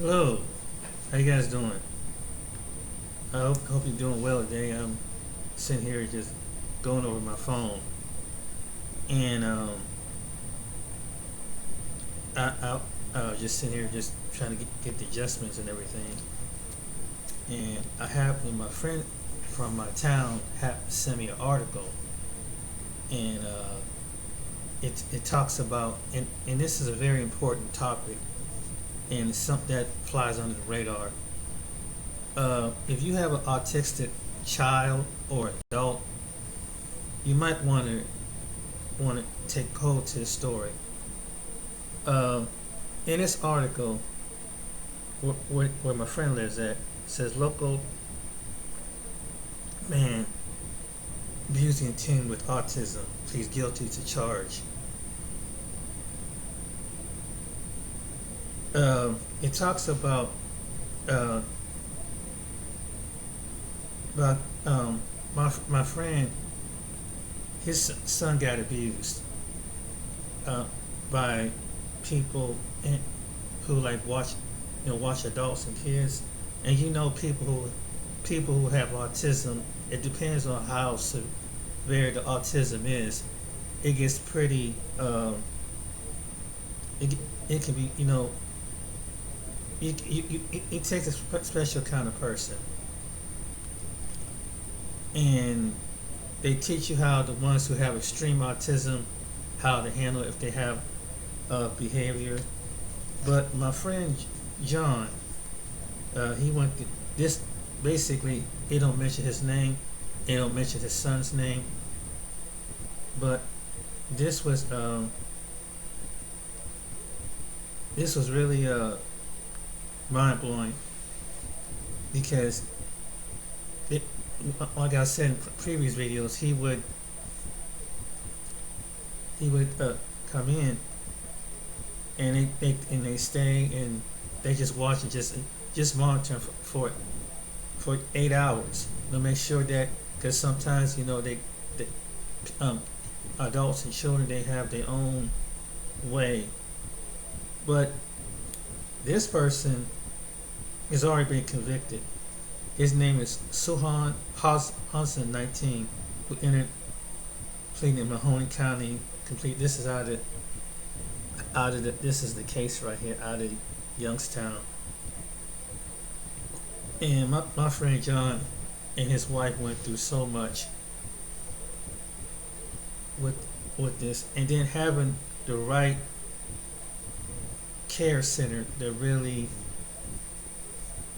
Hello, how you guys doing? I hope you're doing well today. I'm sitting here just going over my phone, and I was just sitting here just trying to get the adjustments and everything. And I happened, my friend from my town happened to send me an article, and it talks about, and this is a very important topic, and it's something that flies under the radar. If you have an autistic child or adult, you might want to take hold to the story. Uh, in this article, where my friend lives at, says local man abusing a teen with autism pleads guilty to charge. It talks uh, about my friend. His son got abused uh, by people who like watch adults and kids, and people who have autism. It depends on how severe the autism is. It gets pretty. It it can be it takes a special kind of person, and they teach you how the ones who have extreme autism, how to handle it if they have behavior. But my friend John, he went to this. Basically, they don't mention his name, they don't mention his son's name, but this was this was really mind blowing because it, like I said in previous videos, he would come in, and they stay and they just watch and just monitor for 8 hours. To make sure that, because sometimes they um, adults and children, they have their own way, but this person has already been convicted. His name is Suhan Hansen, 19, who entered pleading in Mahoney County. Complete. This is this is the case right here out of Youngstown. And my friend John and his wife went through so much with this, and then having the right care center that really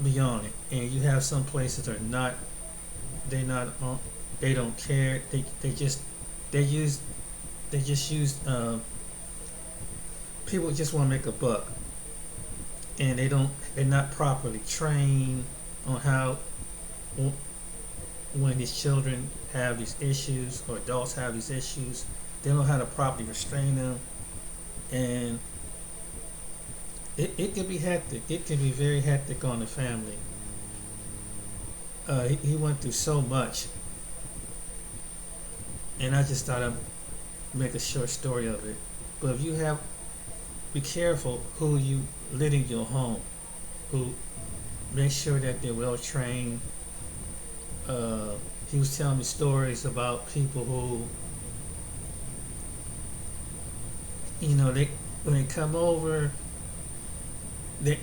beyond it. And you have some places that are not, they not on, they don't care. They use they just use people just want to make a buck, and they're not properly trained on how, when these children have these issues or adults have these issues, they don't know how to properly restrain them, and it can be hectic. It can be very hectic on the family. He went through so much, and I just thought I'd make a short story of it. But if you have, be careful who you let in your home. Who make sure that they're well trained. He was telling me stories about people who, they when they come over, they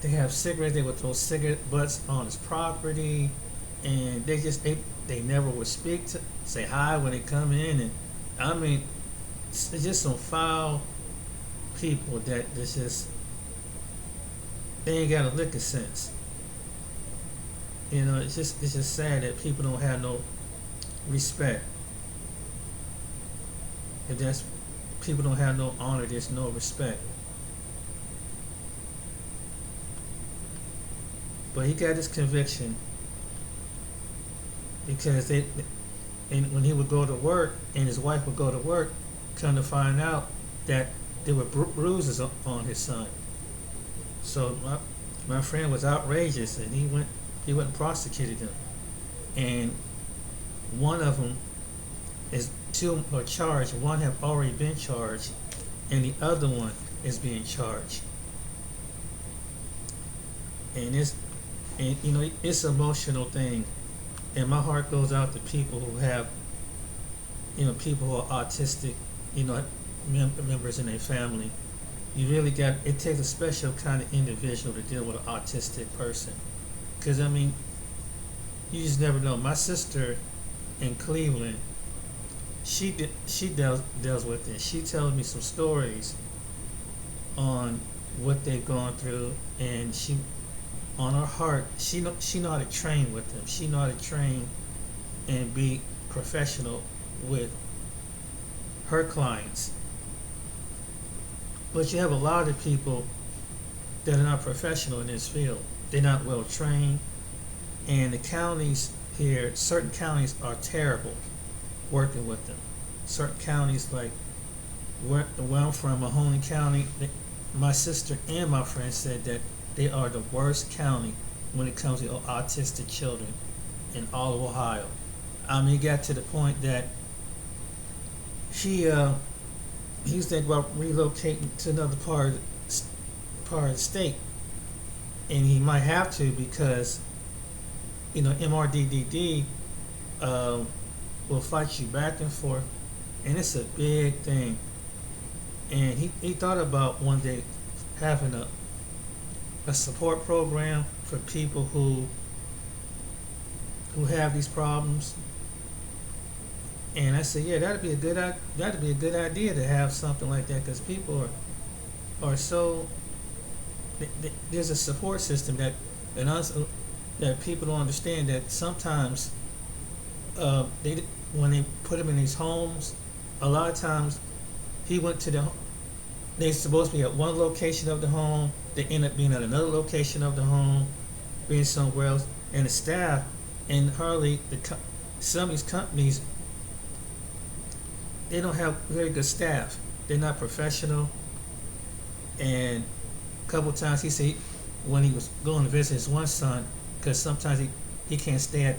have cigarettes. They would throw cigarette butts on his property, and they never would say hi when they come in, and I mean, it's just some foul people that this just, they ain't got a lick of sense. It's just sad that people don't have no respect. If that's people don't have no honor, there's no respect. But he got his conviction because and when he would go to work and his wife would go to work, come to find out that there were bruises on his son. So my friend was outrageous, and he went and prosecuted him. And one of them is two are charged. One have already been charged, and the other one is being charged. and it's an emotional thing, and my heart goes out to people who have, people who are autistic, members in their family. You really got, it takes a special kind of individual to deal with an autistic person, because you just never know. My sister in Cleveland, she deals with it. She tells me some stories on what they've gone through, and she, on her heart, she know how to train with them. She know how to train and be professional with her clients. But you have a lot of people that are not professional in this field. They're not well trained, and the counties here, certain counties are terrible working with them. Certain counties, like where I'm from, Mahoney County, my sister and my friend said that they are the worst county when it comes to autistic children in all of Ohio. It got to the point that he was thinking about relocating to another part of the state, and he might have to because MRDDD will fight you back and forth, and it's a big thing. And he thought about one day having a support program for people who have these problems. And I said, yeah, that'd be a good idea to have something like that, because people are so, there's a support system and also that people don't understand, that sometimes when they put him in these homes, a lot of times they're supposed to be at one location of the home, they end up being at another location of the home, being somewhere else, and the staff, and hardly some of these companies, they don't have very good staff. They're not professional. And a couple of times he said when he was going to visit his one son, because sometimes he can't stay at,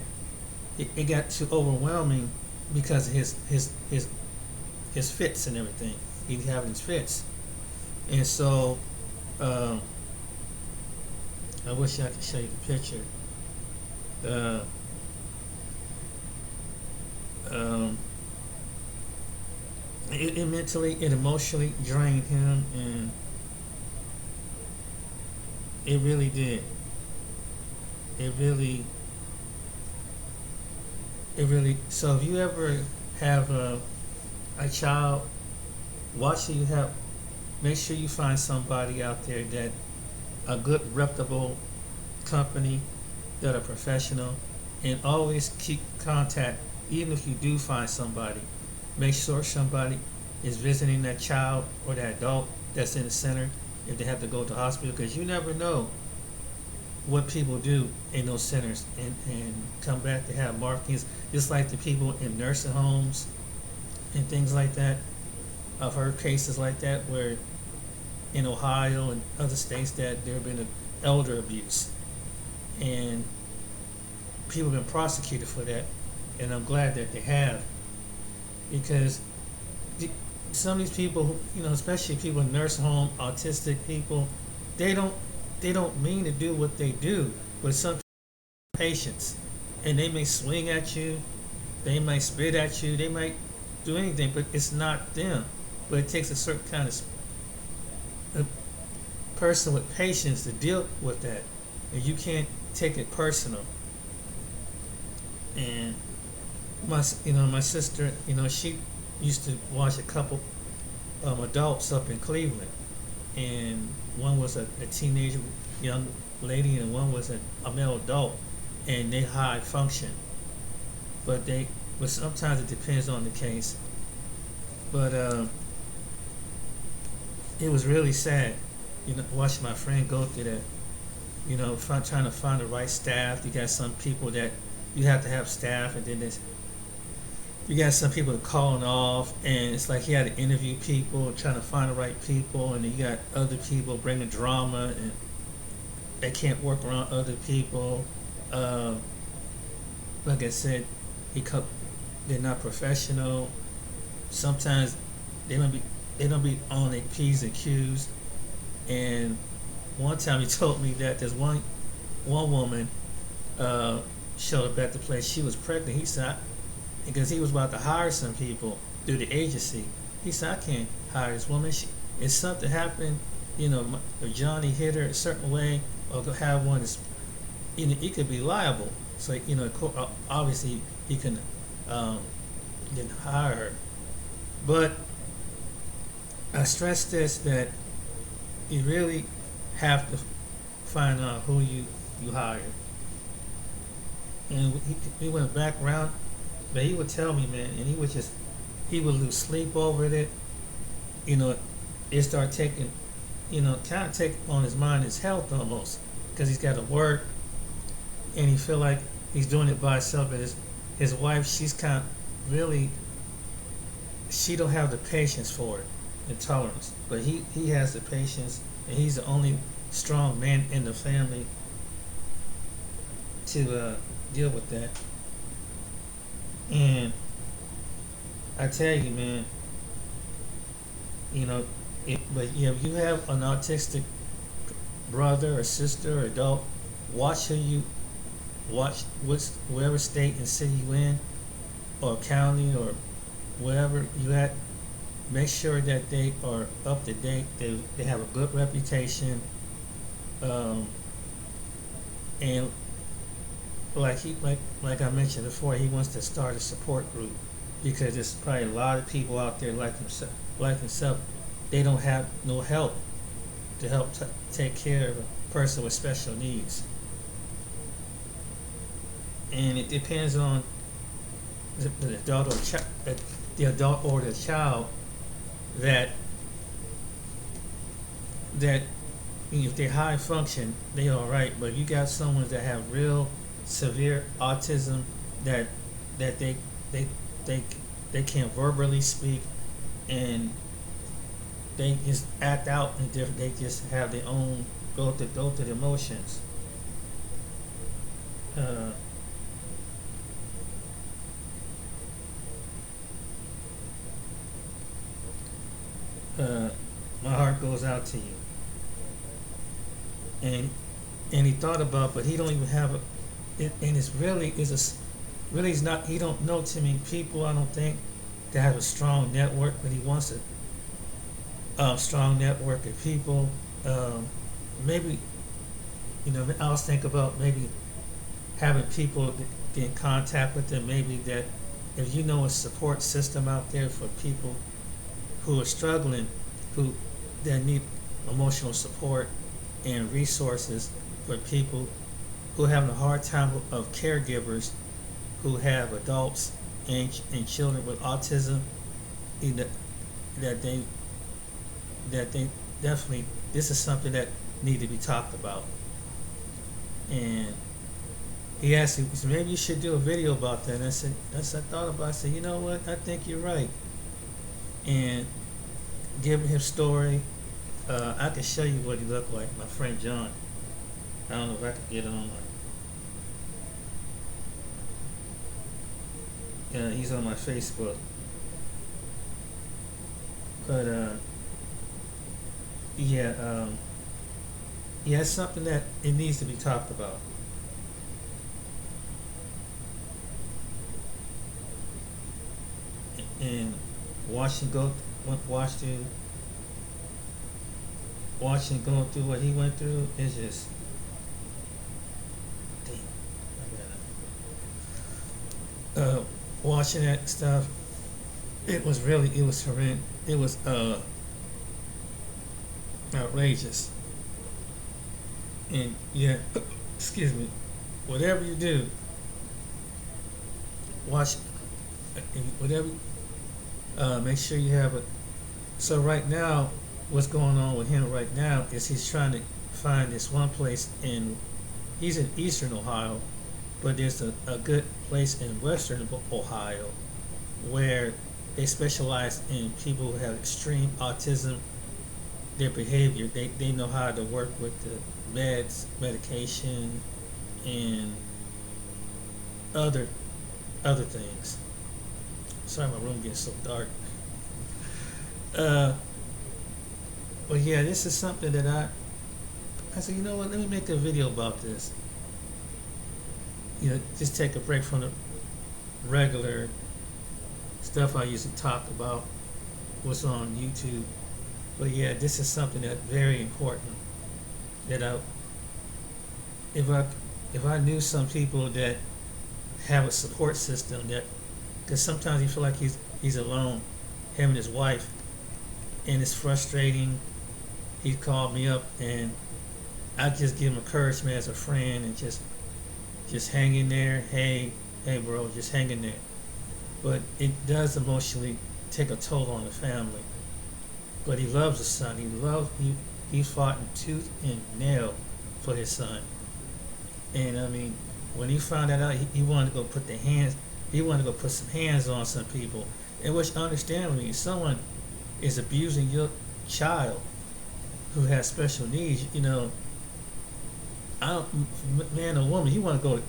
it got too overwhelming because of his fits and everything. He's having his fits. And so I wish I could show you the picture. It mentally and emotionally drained him, and it really did. It really. So if you ever have a child, watch who you have. Make sure you find somebody out there that a good reputable company that are professional, and always keep contact. Even if you do find somebody, make sure somebody is visiting that child or that adult that's in the center if they have to go to the hospital, because you never know what people do in those centers, and come back to have markings, just like the people in nursing homes and things like that. I've heard cases like that where in Ohio and other states that there have been elder abuse, and people have been prosecuted for that, and I'm glad that they have, because some of these people, especially people in nursing home, autistic people, they don't mean to do what they do, but some patients, and they may swing at you, they might spit at you, they might do anything, but it's not them. But it takes a certain kind of a person with patience to deal with that, and you can't take it personal. And my sister, she used to watch a couple adults up in Cleveland, and one was a teenage young lady, and one was a male adult, and they high function, but sometimes it depends on the case. But it was really sad, watching my friend go through that. Trying to find the right staff. You got some people that you have to have staff, and then you got some people calling off, and it's like you had to interview people, trying to find the right people, and then you got other people bringing drama, and they can't work around other people. Like I said, they're not professional. Sometimes they don't be on their P's and Q's. And one time he told me that there's one one woman showed up at the place. She was pregnant. He said, because he was about to hire some people through the agency. He said, I can't hire this woman. If something happened, if Johnny hit her a certain way, or have one that's, he could be liable. So, obviously he can didn't hire her. But I stress this, that you really have to find out who you hire. And he went back around, but he would tell me, man, and he would lose sleep over it. It started taking, kind of take on his mind, his health almost, because he's got to work, and he feel like he's doing it by himself. And his wife, she's kind of really, she don't have the patience for it and tolerance, but he has the patience, and he's the only strong man in the family to deal with that. And I tell you, man, but if you have an autistic brother or sister or adult, watch whatever state and city you in, or county, or wherever you at. Make sure that they are up to date. They have a good reputation, and like I mentioned before, he wants to start a support group, because there's probably a lot of people out there like himself. They don't have no help to help take care of a person with special needs, and it depends on the adult or the child that if they're high function, they all right. But you got someone that have real severe autism, that they can't verbally speak, and they just act out, and they just have their own go through the emotions. My heart goes out to you. And he thought about, but he don't even have and it's really he's not. He don't know too many people, I don't think, that have a strong network, but he wants a strong network of people. Maybe I was thinking about maybe having people get in contact with them. Maybe that if a support system out there for people who are struggling, that need emotional support and resources for people who are having a hard time of caregivers who have adults and children with autism, that they definitely, this is something that need to be talked about. And he asked me, he said, maybe you should do a video about that. And I thought about it. I said, you know what? I think you're right. And giving his story, I can show you what he looked like. My friend John. I don't know if I could get on. He's on my Facebook. But yeah, it's something that it needs to be talked about. And watching go through what he went through is just, damn. Watching that stuff, it was horrendous. It was outrageous. And yeah, excuse me, whatever you do, watch whatever. Make sure you have it. So right now, what's going on with him right now is he's trying to find this one place he's in Eastern Ohio, but there's a good place in Western Ohio where they specialize in people who have extreme autism. Their behavior, they know how to work with the medication, and other things. Sorry, my room gets so dark. But yeah, this is something that I said, you know what, let me make a video about this. just take a break from the regular stuff I used to talk about, what's on YouTube. But yeah, this is something that's very important. That if I, if I knew some people that have a support system, that, because sometimes you feel like he's alone, him and his wife, and it's frustrating. He called me up, and I just give him encouragement as a friend, and just hang in there. Hey, bro, just hang in there. But it does emotionally take a toll on the family. But he loves his son. He fought in tooth and nail for his son. And I mean, when he found that out, he wanted to go put the hands. He wanted to go put some hands on some people. And which, understandably, if someone is abusing your child who has special needs, I don't, man or woman, you want to go,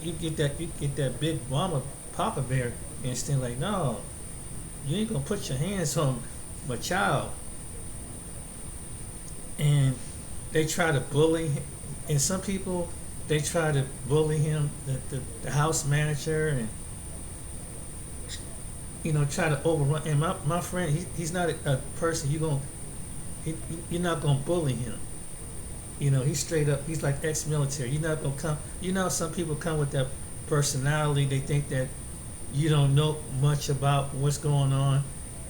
you get that big mama papa bear instinct, like, no, you ain't gonna put your hands on my child. And they try to bully, and some people, they try to bully him, the house manager, and try to overrun. And my friend, he's not a person you're not gonna bully him. He's straight up. He's like ex-military. You're not gonna come. Some people come with that personality. They think that you don't know much about what's going on,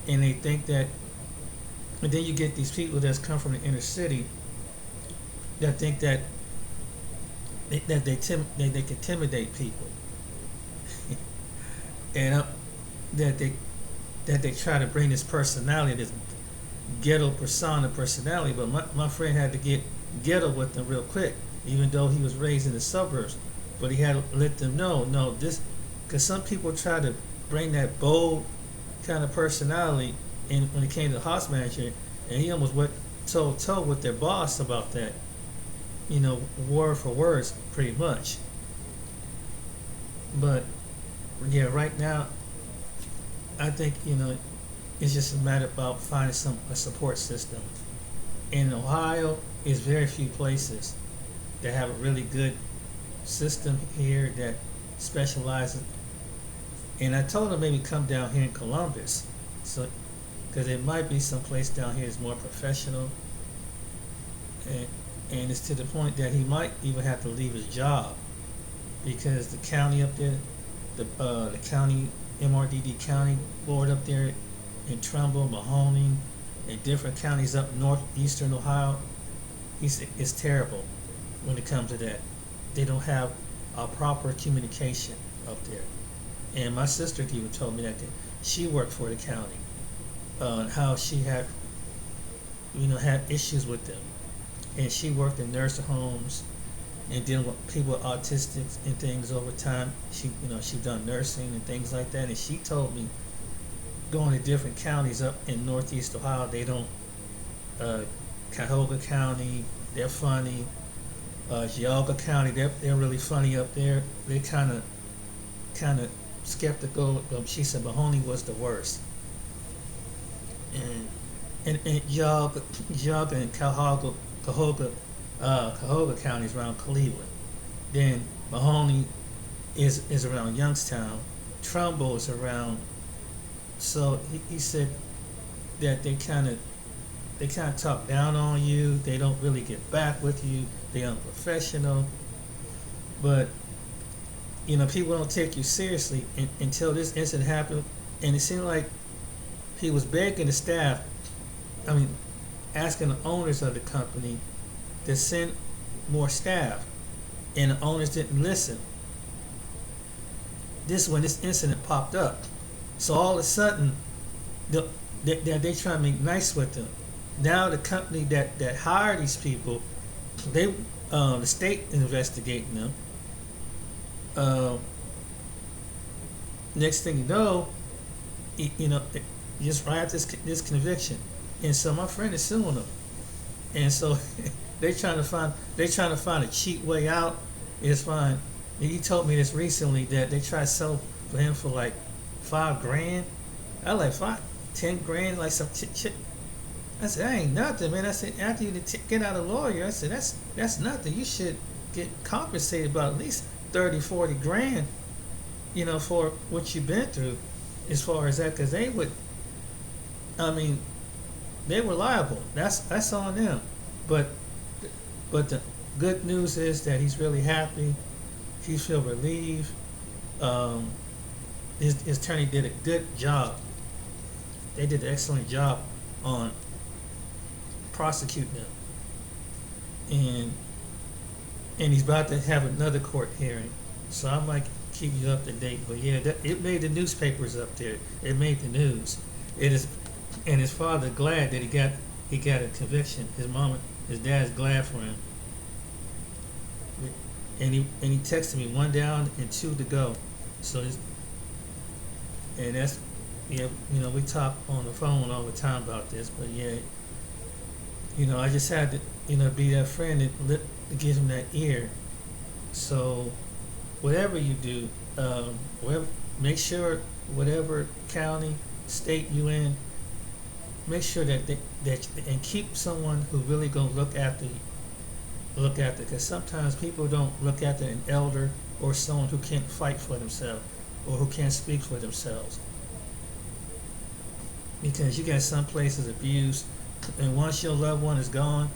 and they think that. And then you get these people that's come from the inner city that think that they can intimidate people, and that they try to bring this personality, this ghetto personality. But my friend had to get ghetto with them real quick, even though he was raised in the suburbs. But he had to let them know, no, this, because some people try to bring that bold kind of personality in when it came to the house manager, and he almost went toe to toe with their boss about that, word for words, pretty much. But yeah, right now, I think it's just a matter about finding a support system. In Ohio, is very few places that have a really good system here that specializes. And I told him maybe come down here in Columbus, so because it might be some place down here is more professional, and it's to the point that he might even have to leave his job because the county up there, the county MRDD county board up there in Trumbull, Mahoney, and different counties up northeastern Ohio, it's terrible when it comes to that. They don't have a proper communication up there. And my sister even told me that she worked for the county, how she had issues with them, and she worked in nursing homes and dealing with people with autistic and things over time. She done nursing and things like that, and she told me going to different counties up in northeast Ohio, they don't. Cuyahoga County, they're funny. Geauga County, they're really funny up there. They kind of skeptical. She said Mahoney was the worst, and Geauga and Cuyahoga counties around Cleveland. Then Mahoney is around Youngstown. Trumbull is around. So he said that they kind of talk down on you. They don't really get back with you. They're unprofessional. But people don't take you seriously until this incident happened. And it seemed like he was begging the staff, asking the owners of the company to send more staff, and the owners didn't listen. This is when this incident popped up. So all of a sudden, they try to make nice with them. Now the company that hired these people, the state investigating them. Next thing you know, just right after this conviction, and so my friend is suing them, and so they're trying to find a cheap way out. It's fine. And he told me this recently that they tried to sell for him for like $5,000. I was like $10,000, like some shit. I said, that ain't nothing, man. I said, after you get out a lawyer, I said, that's nothing. You should get compensated about at least 30, 40 grand, for what you've been through, as far as that, because I mean, they were liable. That's on them. But the good news is that he's really happy. He feel relieved. Um, his attorney did a good job. They did an excellent job on prosecuting him, and he's about to have another court hearing. So I might keep you up to date. But yeah, it made the newspapers up there. It made the news. It is, and his father glad that he got a conviction. His dad's glad for him. And he texted me 1 down and 2 to go. So and that's, yeah, we talk on the phone all the time about this. But yeah, I just had to be that friend to give him that ear. So whatever you do, make sure whatever county, state you in, make sure that and keep someone who really gonna look after you. Because sometimes people don't look after an elder or someone who can't fight for themselves or who can't speak for themselves. Because you got some places abused, and once your loved one is gone,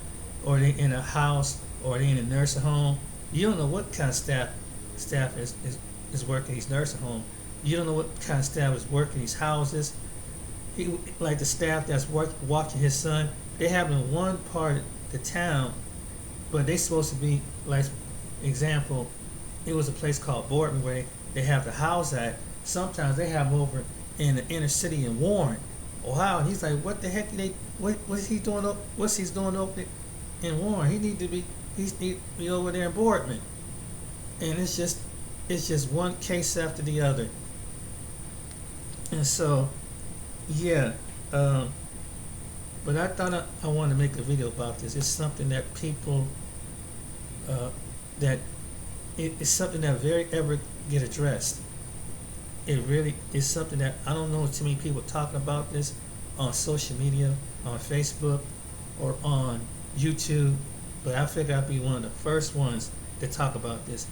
or they in a house, or they in a nursing home, you don't know what kind of staff is working these nursing homes. You don't know what kind of staff is working these houses. Like the staff that's watching his son, they have in one part of the town, but they supposed to be, like, example, it was a place called Boardman where they have the house at. Sometimes they have them over in the inner city in Warren, Ohio, and he's like, what the heck what's he doing over in Warren? He need to be over there in Boardman. And it's just one case after the other. And so, yeah, but I thought I wanted to make a video about this. It's something that people, that it's something that very ever get addressed. It really is something that I don't know too many people talking about this on social media, on Facebook, or on YouTube. But I figure I'd be one of the first ones to talk about this.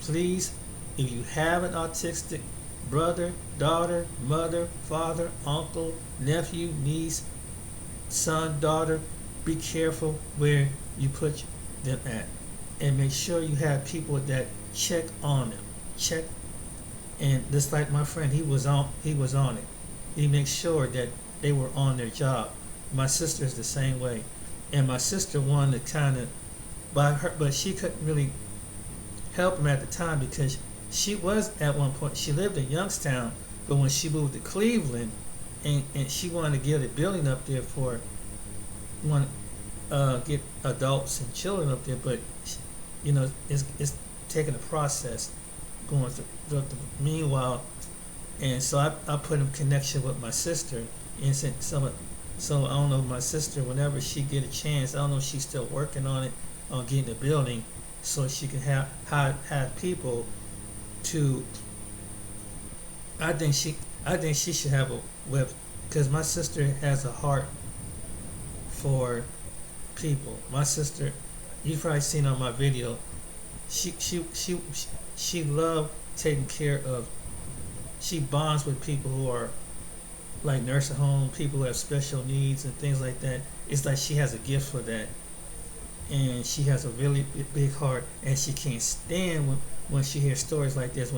Please, if you have an autistic brother, daughter, mother, father, uncle, nephew, niece, son, daughter, be careful where you put them at, and make sure you have people that check on them. And just like my friend, he was on it. He makes sure that they were on their job. My sister's the same way, and my sister wanted to kind of, but she couldn't really help him at the time because she was at one point. She lived in Youngstown, but when she moved to Cleveland, and she wanted to get a building up there for get adults and children up there, but it's taking a process going through. Meanwhile, and so I put in connection with my sister, and so I don't know, my sister, whenever she get a chance, I don't know if she's still working on it, on getting the building, so she can have people to. I think she should have a web, because my sister has a heart for people. My sister, you've probably seen on my video, she loved taking care of. She bonds with people who are like nursing home, people who have special needs and things like that. It's like she has a gift for that, and she has a really big heart, and she can't stand when she hears stories like this,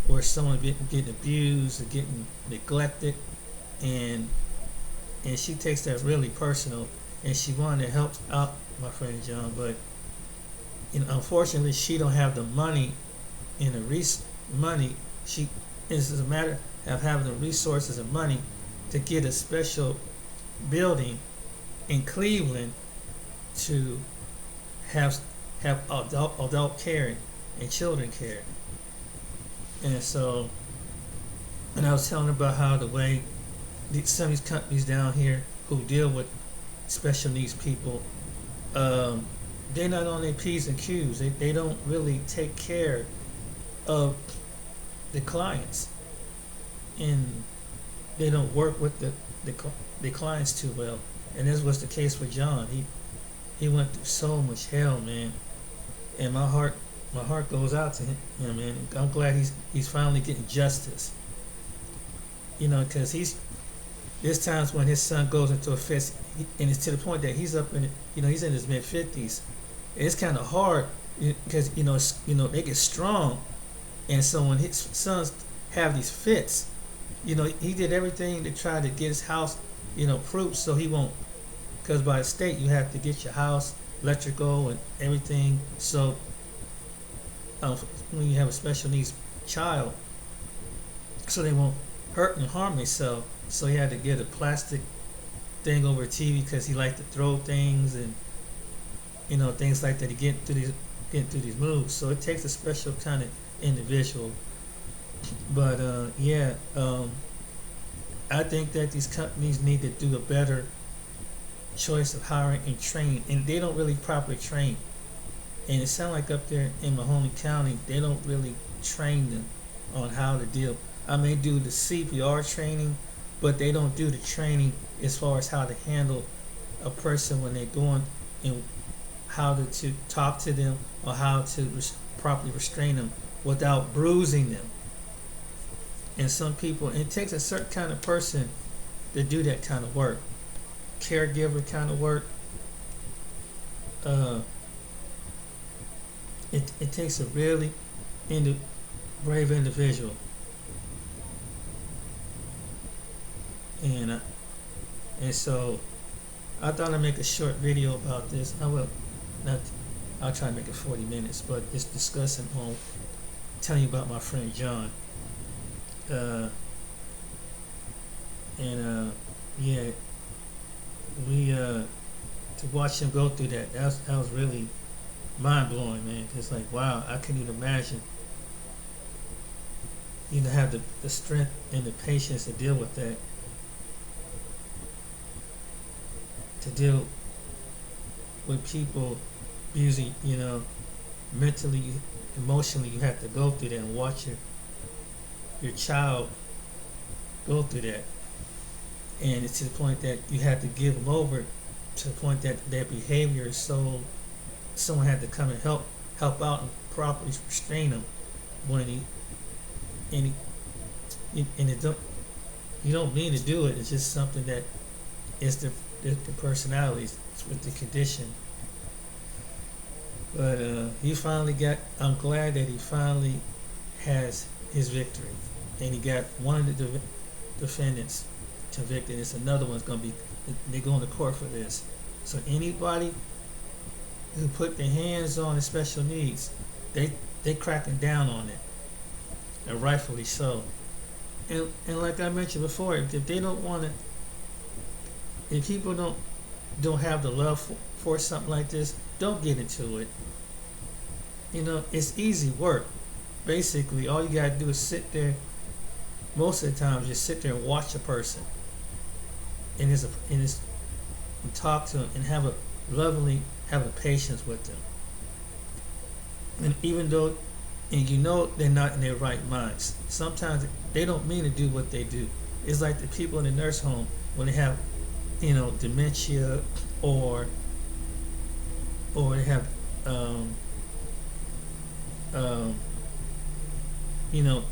where someone getting abused or getting neglected, and she takes that really personal, and she wanted to help out my friend John, but unfortunately she don't have the money and the money. It's a matter of having the resources and money to get a special building in Cleveland to have adult care and children care. And so, and I was telling about how the way some of these companies down here who deal with special needs people, they're not on their P's and Q's. They don't really take care of the clients, and they don't work with the clients too well. And this was the case for John. He went through so much hell, man. And my heart my heart goes out to him, and I'm glad he's finally getting justice. Because there's times when his son goes into a fit, and it's to the point that he's up in, he's in his mid 50s. It's kind of hard because they get strong, and so when his sons have these fits, he did everything to try to get his house, proof so he won't. Because by the state you have to get your house electrical and everything. So when you have a special needs child, so they won't hurt and harm themselves. So he had to get a plastic thing over TV because he liked to throw things and things like that to get through these moves. So it takes a special kind of individual. But I think that these companies need to do a better choice of hiring and training, and they don't really properly train. And it sounds like up there in Mahoney County, they don't really train them on how to deal. I may do the CPR training, but they don't do the training as far as how to handle a person when they're going, and how to talk to them, or how to properly restrain them without bruising them. And some people, it takes a certain kind of person to do that kind of work, caregiver kind of work. It takes a really brave individual. And so I thought I'd make a short video about this. I'll try to make it 40 minutes, but it's discussing telling you about my friend John. To watch him go through that was really mind blowing, man. It's like, wow, I couldn't even imagine. Have the strength and the patience to deal with that. To deal with people abusing, mentally, emotionally, you have to go through that and watch your child go through that. And it's to the point that you have to give them over to the point that their behavior is so, someone had to come and help out and properly restrain them when you don't mean to do it. It's just something that is the personalities with the condition. But I'm glad that he finally has his victory, and he got one of the defendants convicted. It's another one's going to be, they're going to court for this. So anybody who put their hands on the special needs, they cracking down on it, and rightfully so. And like I mentioned before, if they don't want to, if people don't have the love for something like this, don't get into it. It's easy work. Basically, all you gotta do is sit there. Most of the time, just sit there and watch a person, and talk to them, and have a patience with them. And even though, they're not in their right minds, sometimes they don't mean to do what they do. It's like the people in the nurse home when they have, dementia, or they have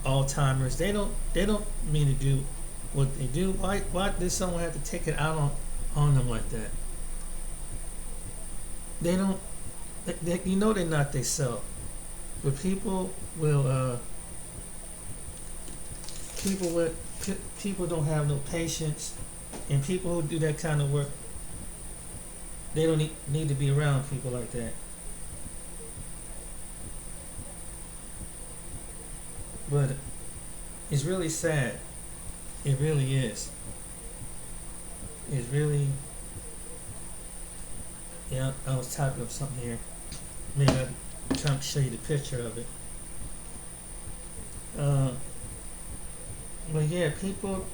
Alzheimer's. They don't mean to do what they do. Why does someone have to take it out on them like that? They don't. They're not themselves. But people don't have no patience, and people who do that kind of work, they don't need to be around people like that. But it's really sad. It really is. It's really. Yeah, I was typing up something here. Maybe I'm trying to show you the picture of it. But yeah, people,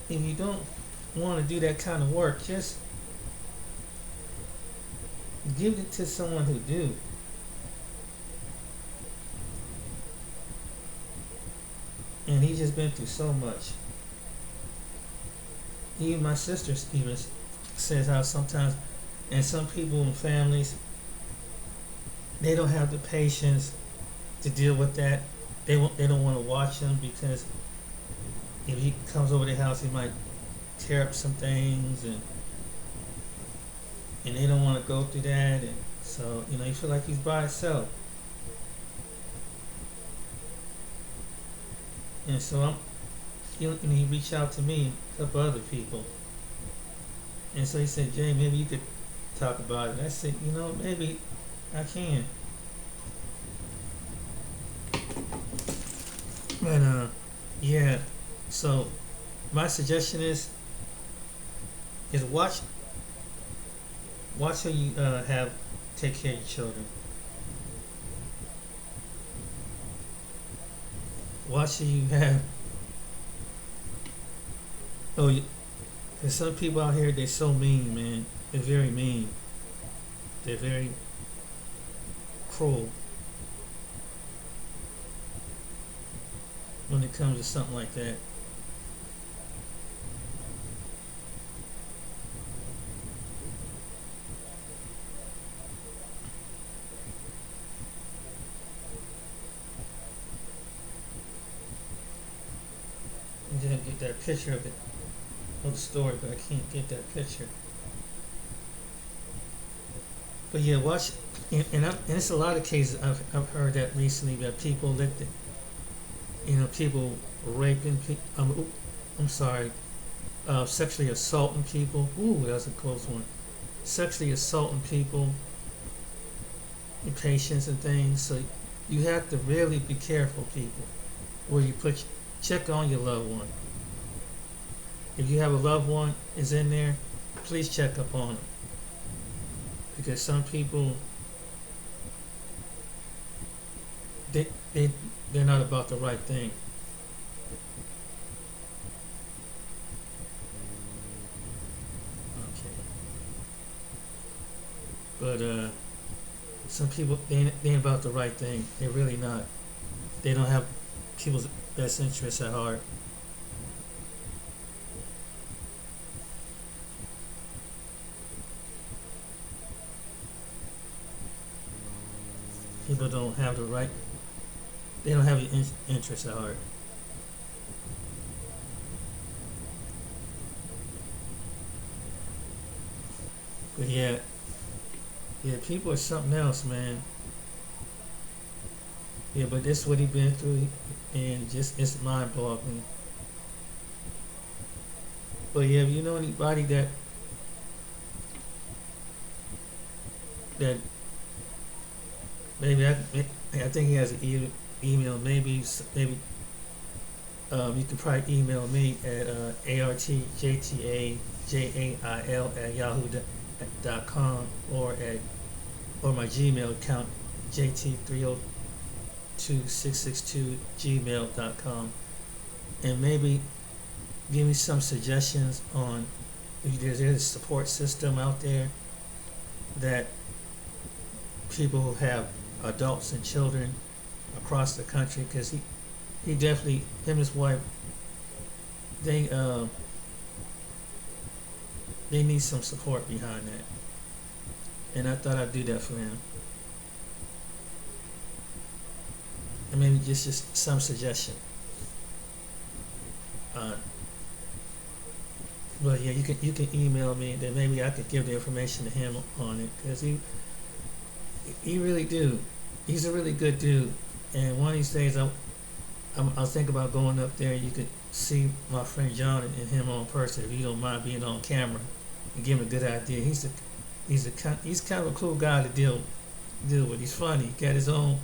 if you don't want to do that kind of work, just give it to someone who do. And he's just been through so much. Even my sister even says how sometimes, and some people in families, they don't have the patience to deal with that. They don't want to watch him because if he comes over the house, he might tear up some things, and they don't want to go through that, and so you feel like he's by himself. And so he reached out to me and a couple other people, and so he said, Jay, maybe you could talk about it. I said, maybe I can. But yeah. So my suggestion is watch how you have take care of your children. Watch how you have. Oh, there's some people out here. They're so mean, man. They're very mean. They're very cruel when it comes to something like that. I didn't get that picture of the story, but I can't get that picture. But yeah, watch, and it's a lot of cases I've heard that recently that people people raping people. I'm sorry, sexually assaulting people. Ooh, that's a close one. Sexually assaulting people, and patients and things. So you have to really be careful, people, where you check on your loved one. If you have a loved one is in there, please check up on them, because some people they're not about the right thing. Okay, but some people they ain't about the right thing. They're really not. They don't have people's best interests at heart. People don't have the right. They don't have your interests at heart. But yeah, people are something else, man. Yeah, but this is what he been through, and just it's mind-boggling. But yeah, if you know anybody that maybe I think he has an email. Maybe you can probably email me at artjtajail@yahoo.com or my Gmail account jt302662gmail.com, and maybe give me some suggestions on if there's a support system out there that people who have adults and children across the country, because he definitely, him and his wife, they they need some support behind that, and I thought I'd do that for him. I mean, just some suggestion. Uh, but yeah, you can email me, then maybe I could give the information to him on it, because he really do. He's a really good dude, and one of these days I'll think about going up there. You could see my friend John and him on person if you don't mind being on camera and give him a good idea. He's kind of a cool guy to deal with. He's funny. He got his own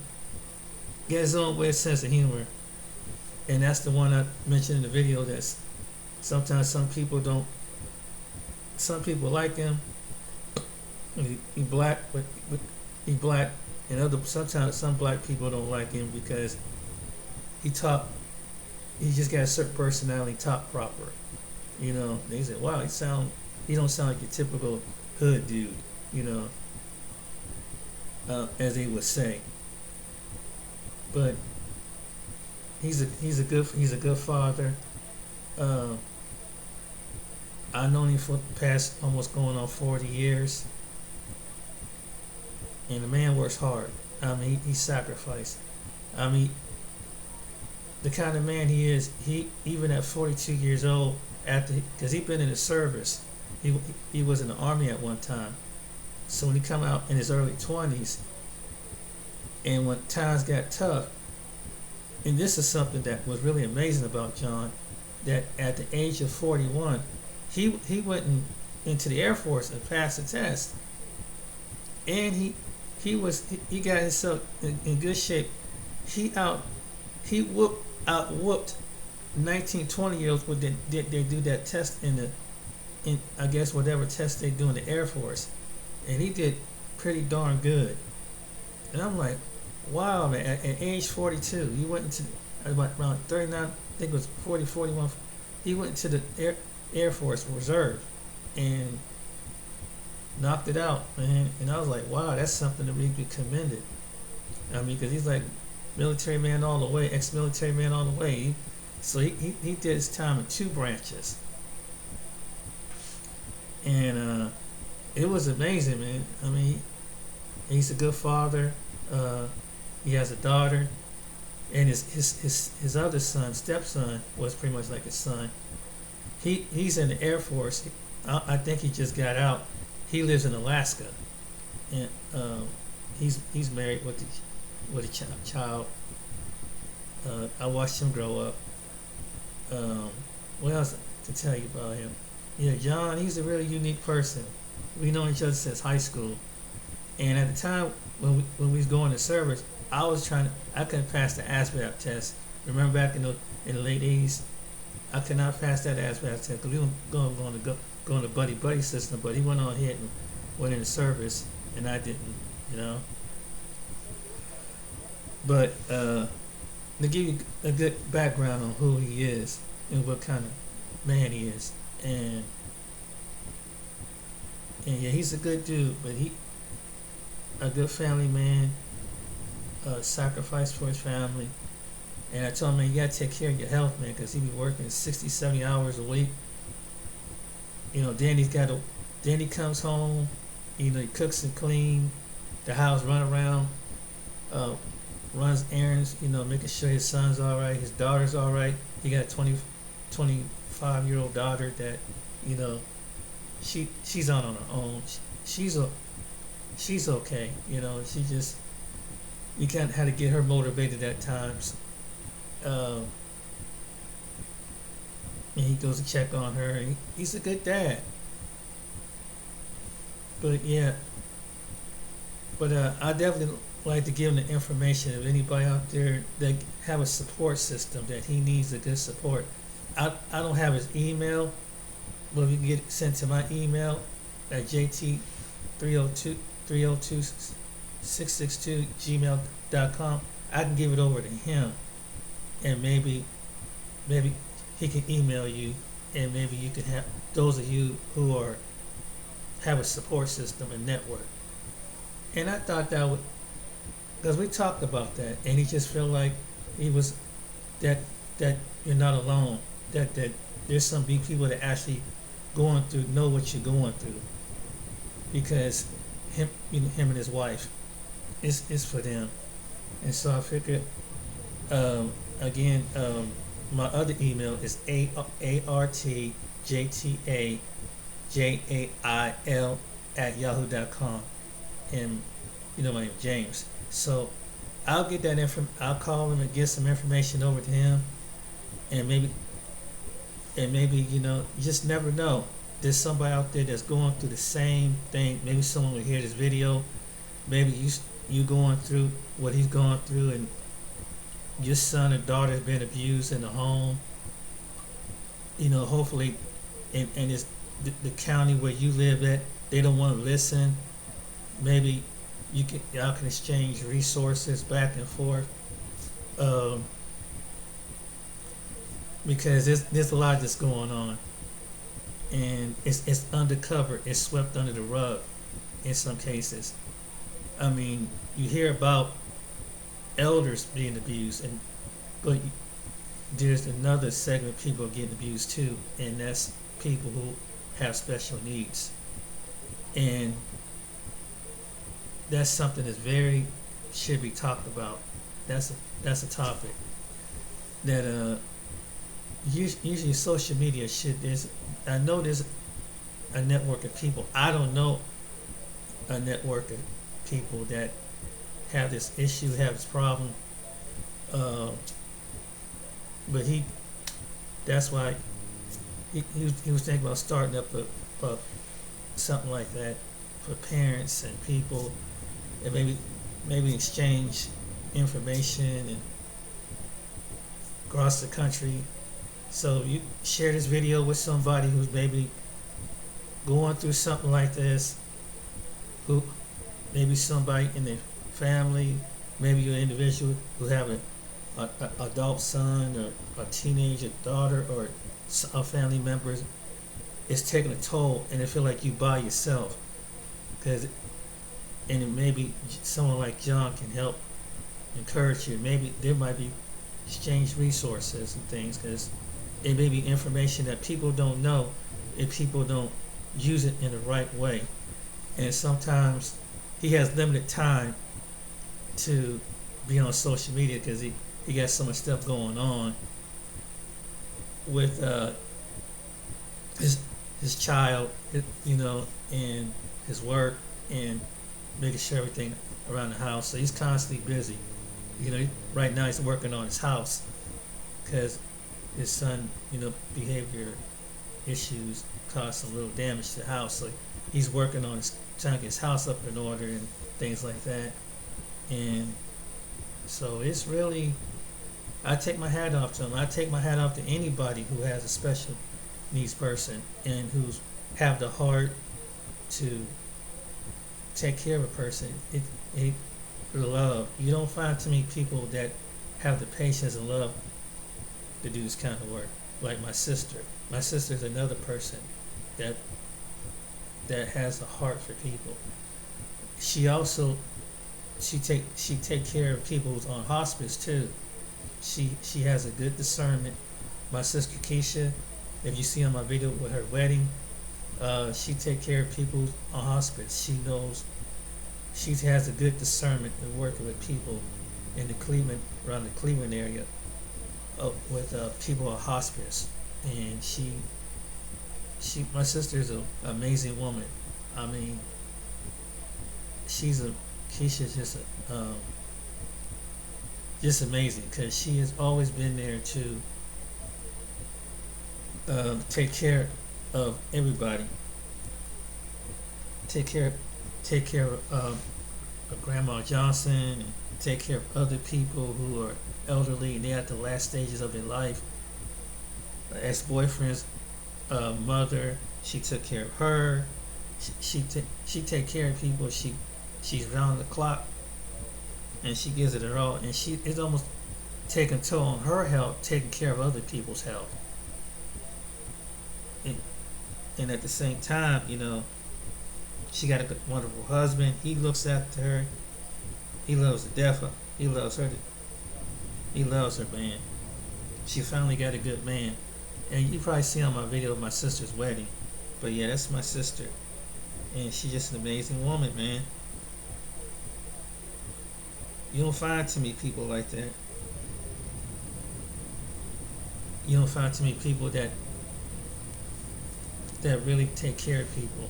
weird sense of humor, and that's the one I mentioned in the video. That's sometimes some people don't. Some people like him. He black, but he black, and sometimes some black people don't like him because he just got a certain personality, talk proper. They say, wow, he don't sound like your typical hood dude, as they would say. But he's a good father. I've known him for the past almost going on 40 years, and the man works hard. I mean, he sacrificed. I mean, the kind of man he is, he even at 42 years old, after because he'd been in the service, he was in the army at one time. So when he come out in his early 20s, and when times got tough, and this is something that was really amazing about John, that at the age of 41, he went into the Air Force and passed the test, and he got himself in good shape. He whooped 19, 20 year olds when they do that test in I guess whatever test they do in the Air Force, and he did pretty darn good. And I'm like, wow, man! At age 42, he went into around 39. I think it was 40, 41. He went into the Air Force Reserve and knocked it out, man. And I was like, wow, that's something to really be commended. I mean, because he's like military man all the way, ex-military man all the way. So he did his time in two branches. And it was amazing, man. I mean, he's a good father. He has a daughter, and his other son, stepson, was pretty much like his son. He's in the Air Force. I think he just got out. He lives in Alaska, and he's married with a child. I watched him grow up. What else to tell you about him? Yeah, John, he's a really unique person. We know each other since high school, and at the time when we was going to service, I couldn't pass the ASVAB test. Remember back in the late 80s, I could not pass that ASVAB test because we were going to go in the buddy system, but he went on ahead and went into service, and I didn't, you know. But to give you a good background on who he is and what kind of man he is, and yeah, he's a good dude, but he a good family man, sacrificed for his family. And I told him, man, you gotta take care of your health, man, because he be working 60, 70 hours a week. You know, then he comes home, you know, he cooks and clean the house, run around, runs errands, you know, making sure his son's all right, his daughter's all right. He got a 25-year-old daughter that, you know, she's out on her own. She's okay, you know. She just, you can't have to get her motivated at times. And he goes to check on her. And he's a good dad. But yeah, I definitely like to give him the information of anybody out there that have a support system that he needs a good support. I don't have his email, but if you can get it sent to my email at jt302-662-gmail.com, I can give it over to him, and maybe he can email you, and maybe you can have those of you who have a support system and network. And I thought that would, because we talked about that, and he just felt like he was that you're not alone, that there's some big people that actually going through, know what you're going through, because him and his wife, it's for them. And so I figured, again, my other email is artjtajail@yahoo.com, and you know my name is James. So I'll get that I'll call him and get some information over to him, and maybe you know, you just never know. There's somebody out there that's going through the same thing. Maybe someone will hear this video. Maybe you going through what he's going through, and your son or daughter has been abused in the home. You know, hopefully, and it's the county where you live at, they don't want to listen. Maybe y'all can exchange resources back and forth. Because there's a lot that's going on, and it's undercover, it's swept under the rug in some cases. I mean, you hear about elders being abused, but there's another segment of people getting abused too, and that's people who have special needs, and that's something that's very, should be talked about. That's a topic that usually social media should. I know there's a network of people. I don't know a network of people that have this issue, have this problem. Uh, but that's why he was thinking about starting up a something like that for parents and people, and maybe exchange information and across the country. So you share this video with somebody who's maybe going through something like this, who maybe somebody in their family, maybe you're an individual who have a adult son or a teenager daughter or a family member is taking a toll, and they feel like you by yourself. And maybe someone like John can help encourage you. Maybe there might be exchange resources and things, because it may be information that people don't know if people don't use it in the right way. And sometimes he has limited time to be on social media because he got so much stuff going on with his child, and his work, and making sure everything around the house. So he's constantly busy. Right now he's working on his house because his son, behavior issues caused some little damage to the house. So he's working on trying to get his house up in order and things like that. And so it's really, I take my hat off to him. I take my hat off to anybody who has a special needs person and who's have the heart to take care of a person. It love. You don't find too many people that have the patience and love to do this kind of work. Like my sister. My sister is another person that has a heart for people. She take care of people who's on hospice too. She has a good discernment. My sister Keisha, if you see on my video with her wedding, she take care of people on hospice. She knows. She has a good discernment in working with people in around the Cleveland area, with people on hospice. And my sister is an amazing woman. I mean, Keisha's just amazing, because she has always been there to take care of everybody. Take care of Grandma Johnson, and take care of other people who are elderly and they're at the last stages of their life. Ex-boyfriend's mother, she took care of her. She take care of people. She's round the clock, and she gives it her all. And it's almost taking a toll on her health, taking care of other people's health. And at the same time, she got a wonderful husband. He looks after her. He loves her death. He loves her. He loves her, man. She finally got a good man. And you probably see on my video of my sister's wedding. But yeah, that's my sister. And she's just an amazing woman, man. You don't find too many people like that. You don't find too many people that really take care of people.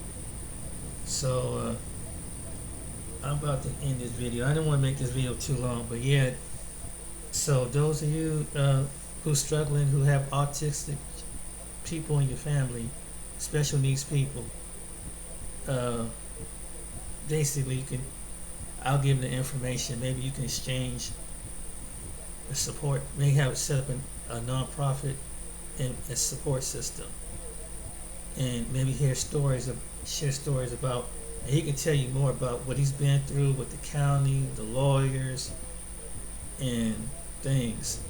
So I'm about to end this video. I didn't want to make this video too long, but yeah. So those of you who's struggling, who have autistic people in your family, special needs people, basically I'll give them the information. Maybe you can exchange the support. Maybe have set up a non-profit and a support system, and maybe share stories about. And he can tell you more about what he's been through with the county, the lawyers, and things.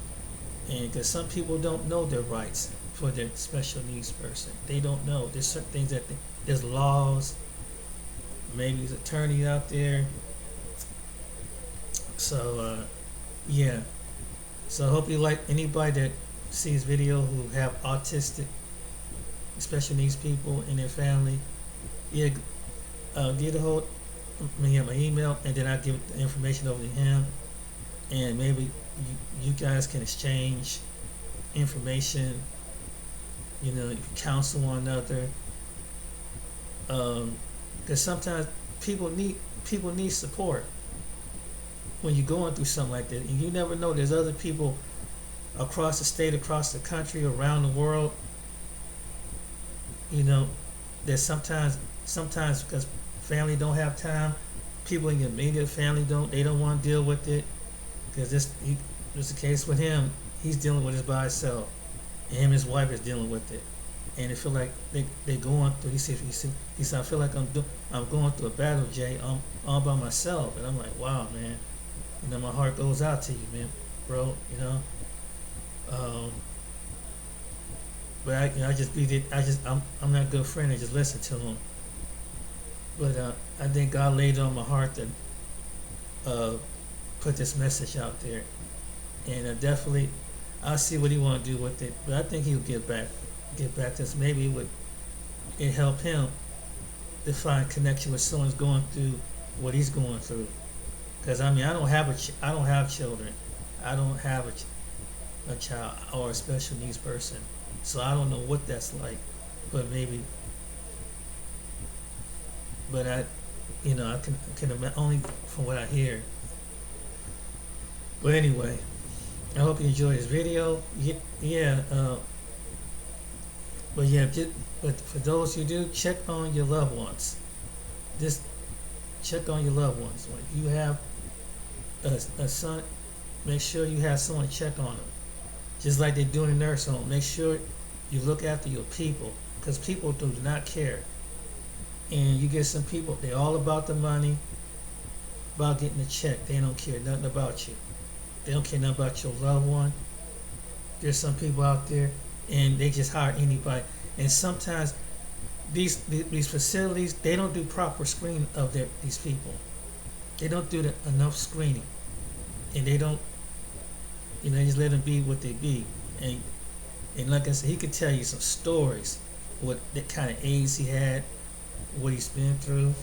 And because some people don't know their rights for their special needs person, they don't know. There's certain things there's laws. Maybe there's attorneys out there. So yeah. So I hope you like anybody that sees video who have autistic, special needs people in their family. Yeah, get a hold me my email, and then I give the information over to him, and maybe you guys can exchange information. You know, counsel one another. Because sometimes people need support when you're going through something like that, and you never know. There's other people across the state, across the country, around the world. You know, that sometimes because family don't have time, people in your immediate family they don't want to deal with it, because this the case with him. He's dealing with it by himself, and him and his wife is dealing with it, and they feel like they going through. He said I feel like I'm going through a battle, Jay. I'm all by myself, and I'm like, wow, man. You know, my heart goes out to you, man, bro. You know, but I'm not a good friend. I just listen to him. But I think God laid it on my heart to put this message out there, and definitely I'll see what he want to do with it. But I think he'll get back to us. Maybe it help him to find connection with someone who's going through what he's going through. Because I mean, I don't have children. I don't have a child or a special needs person, so I don't know what that's like. But I can only from what I hear. But anyway, I hope you enjoy this video. But for those who do, check on your loved ones. Just check on your loved ones. When you have a son, make sure you have someone to check on them. Just like they do in a nurse home. Make sure you look after your people, because people do not care. And you get some people, they're all about the money, about getting a check. They don't care nothing about you. They don't care nothing about your loved one. There's some people out there, and they just hire anybody. And sometimes these facilities, they don't do proper screening of these people. They don't do enough screening, and they don't. They just let them be what they be. And like I said, he could tell you some stories, what the kind of AIDS he had, what he's been through.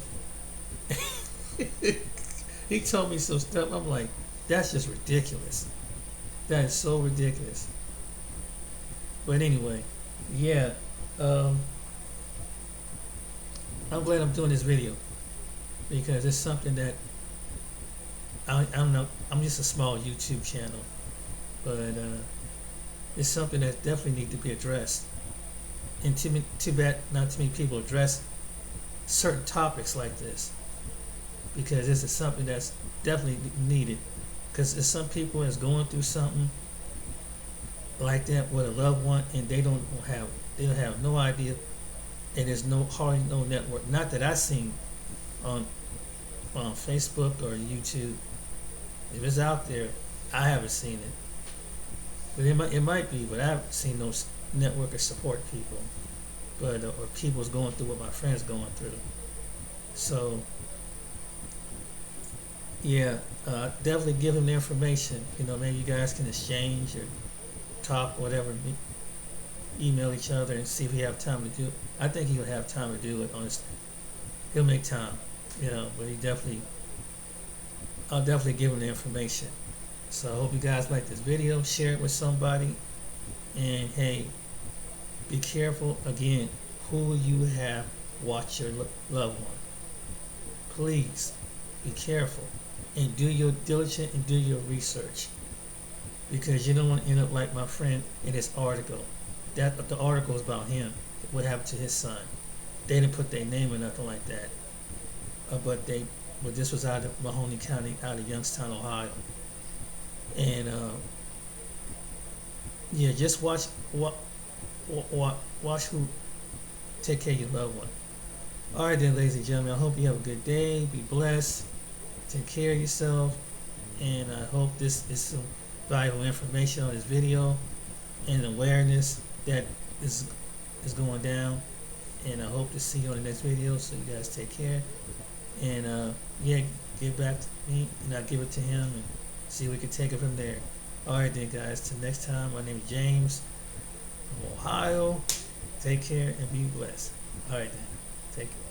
He told me some stuff. I'm like, that's just ridiculous. That is so ridiculous. But anyway, yeah. I'm glad I'm doing this video, because it's something that I'm just a small YouTube channel, but it's something that definitely needs to be addressed. And too bad not too many people address certain topics like this, because this is something that's definitely needed. Because there's some people that's going through something like that with a loved one, and they don't have no idea, and there's hardly no network. Not that I've seen on Facebook or YouTube. If it's out there, I haven't seen it. But it might be, but I haven't seen no network of support people, but or people's going through what my friend's going through. So yeah, definitely give them the information. Maybe you guys can exchange or talk, whatever, email each other and see if you have time to do it. I think he'll have time to do it. He'll make time, but I'll definitely give him the information. So I hope you guys like this video. Share it with somebody. And hey, be careful again who you have watch your loved one. Please be careful and do your diligence and do your research, because you don't want to end up like my friend in this article. The article is about him. What happened to his son? They didn't put their name or nothing like that. But this was out of Mahoney County, out of Youngstown, Ohio. And just watch who take care of your loved one. All right then, ladies and gentlemen, I hope you have a good day. Be blessed. Take care of yourself. And I hope this is some valuable information on this video and awareness that is going down. And I hope to see you on the next video. So you guys take care. And get back to me, and I'll give it to him and see if we can take it from there. Alright then, guys, till next time, my name is James from Ohio. Take care and be blessed. Alright then, take care.